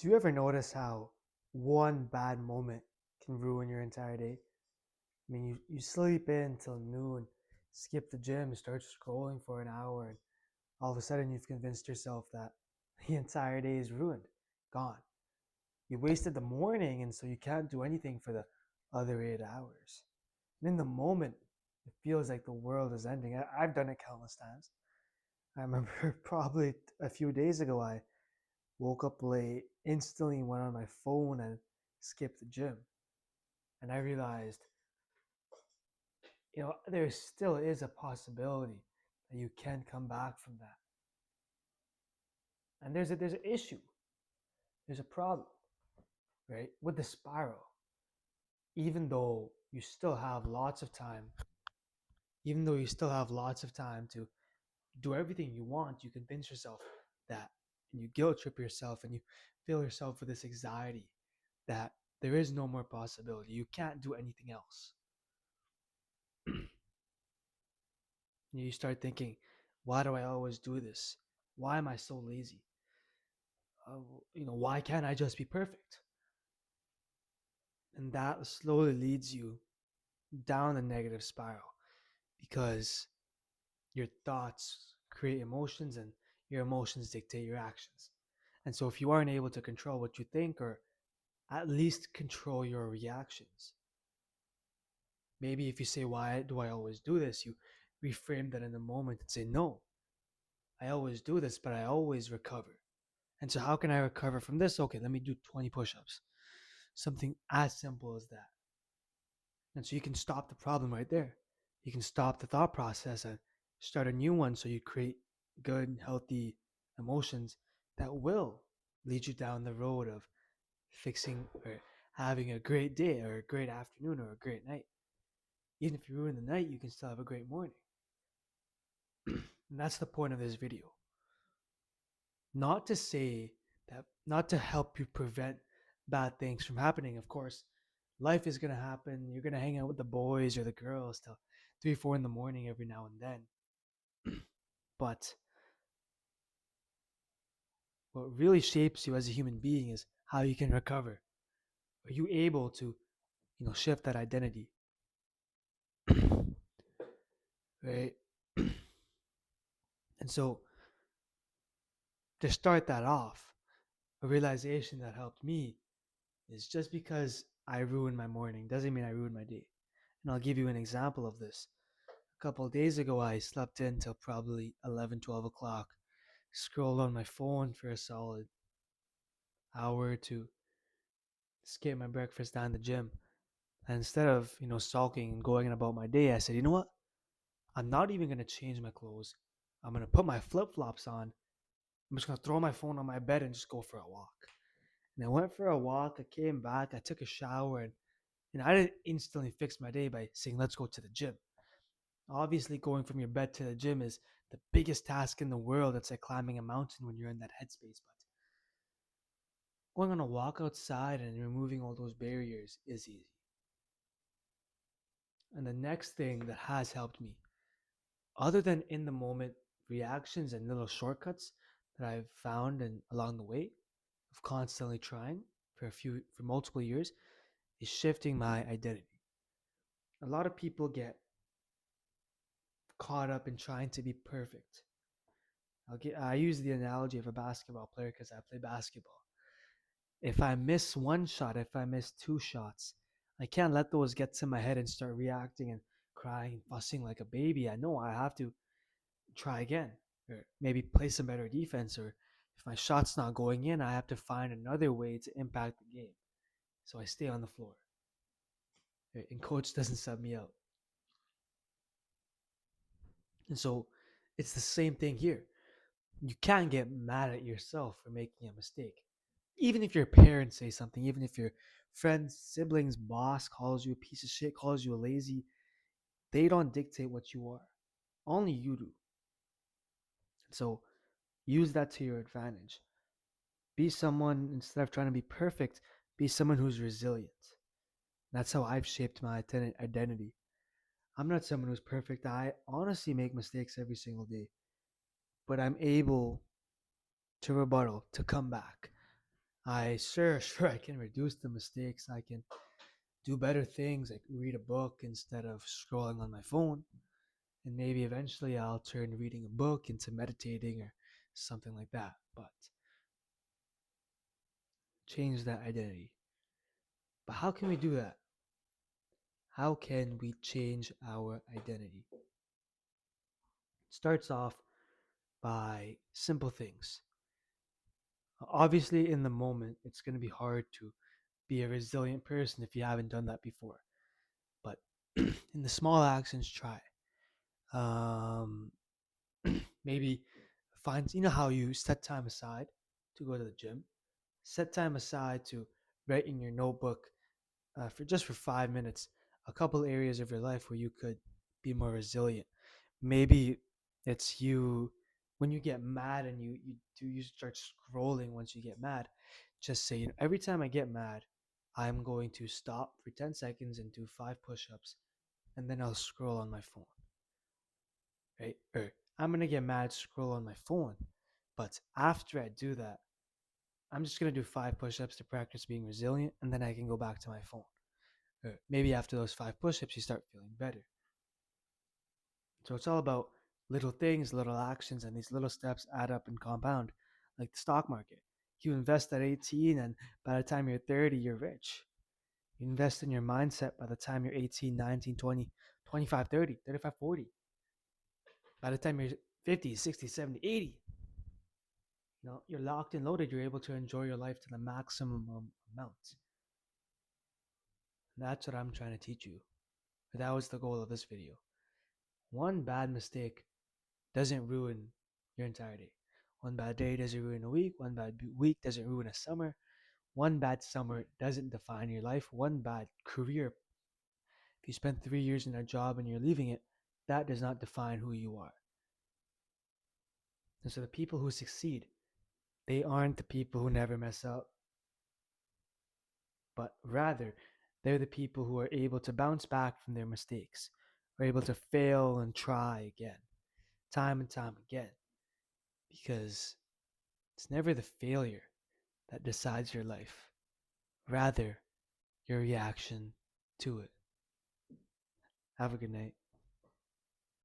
Do you ever notice how one bad moment can ruin your entire day? I mean, you sleep in till noon, skip the gym, start scrolling for an hour, and all of a sudden you've convinced yourself that the entire day is ruined, gone. You wasted the morning, and so you can't do anything for the other 8 hours. And in the moment, it feels like the world is ending. I've done it countless times. I remember probably a few days ago, I woke up late, instantly went on my phone and skipped the gym. And I realized, there still is a possibility that you can come back from that. And there's an issue, there's a problem, right? With the spiral. Even though you still have lots of time, even though you still have lots of time to do everything you want, you convince yourself that, and you guilt trip yourself, and you fill yourself with this anxiety that there is no more possibility. You can't do anything else. You start thinking, why do I always do this? Why am I so lazy? Why can't I just be perfect? And that slowly leads you down a negative spiral because your thoughts create emotions and your emotions dictate your actions. And so if you aren't able to control what you think, or at least control your reactions, maybe if you say, why do I always do this? You reframe that in the moment and say, no, I always do this, but I always recover. And so how can I recover from this? Okay, let me do 20 push-ups. Something as simple as that. And so you can stop the problem right there. You can stop the thought process and start a new one, so you create good, healthy emotions that will lead you down the road of fixing or having a great day or a great afternoon or a great night. Even if you ruin the night, you can still have a great morning. And that's the point of this video. Not to say that, not to help you prevent bad things from happening. Of course, life is going to happen. You're going to hang out with the boys or the girls till 3, 4 in the morning every now and then. But what really shapes you as a human being is how you can recover. Are you able to, shift that identity? Right? And so to start that off, a realization that helped me is, just because I ruined my morning doesn't mean I ruined my day. And I'll give you an example of this. A couple of days ago, I slept in till probably 11, 12 o'clock, scrolled on my phone for a solid hour or two, skipped my breakfast down the gym. And instead of, sulking and going about my day, I said, you know what? I'm not even going to change my clothes. I'm going to put my flip flops on. I'm just going to throw my phone on my bed and just go for a walk. And I went for a walk. I came back. I took a shower. And I didn't instantly fix my day by saying, let's go to the gym. Obviously, going from your bed to the gym is the biggest task in the world. It's like climbing a mountain when you're in that headspace. But going on a walk outside and removing all those barriers is easy. And the next thing that has helped me, other than in the moment reactions and little shortcuts that I've found and along the way of constantly trying for multiple years, is shifting my identity. A lot of people get caught up in trying to be perfect. I use the analogy of a basketball player because I play basketball. If I miss one shot, if I miss two shots, I can't let those get to my head and start reacting and crying and fussing like a baby. I know I have to try again, or maybe play some better defense, or if my shot's not going in, I have to find another way to impact the game. So I stay on the floor, right? And coach doesn't sub me out. And so it's the same thing here. You can't get mad at yourself for making a mistake. Even if your parents say something, even if your friends, siblings, boss calls you a piece of shit, calls you a lazy, they don't dictate what you are. Only you do. So use that to your advantage. Be someone, instead of trying to be perfect, be someone who's resilient. That's how I've shaped my identity. I'm not someone who's perfect. I honestly make mistakes every single day, but I'm able to rebuttal, to come back. Sure, I can reduce the mistakes. I can do better things, like read a book instead of scrolling on my phone. And maybe eventually I'll turn reading a book into meditating or something like that. But change that identity. But how can we do that? How can we change our identity? It starts off by simple things. Obviously, in the moment, it's going to be hard to be a resilient person if you haven't done that before. But in the small actions, try. Um, maybe find, you know how you set time aside to go to the gym? Set time aside to write in your notebook for 5 minutes a couple areas of your life where you could be more resilient. Maybe it's you when you get mad and you start scrolling once you get mad. Just say, every time I get mad, I'm going to stop for 10 seconds and do 5 push-ups, and then I'll scroll on my phone, right? Or I'm going to get mad, scroll on my phone, but after I do that, I'm just going to do 5 push-ups to practice being resilient, and then I can go back to my phone. Or maybe after those 5 push-ups, you start feeling better. So it's all about little things, little actions, and these little steps add up and compound, like the stock market. You invest at 18, and by the time you're 30, you're rich. You invest in your mindset by the time you're 18, 19, 20, 25, 30, 35, 40. By the time you're 50, 60, 70, 80, you're locked and loaded. You're able to enjoy your life to the maximum amount. And that's what I'm trying to teach you. That was the goal of this video. One bad mistake doesn't ruin your entire day. One bad day doesn't ruin a week. One bad week doesn't ruin a summer. One bad summer doesn't define your life. One bad career, if you spend 3 years in a job and you're leaving it, that does not define who you are. And so the people who succeed, they aren't the people who never mess up, but rather they're the people who are able to bounce back from their mistakes, are able to fail and try again, time and time again, because it's never the failure that decides your life, rather your reaction to it. Have a good night.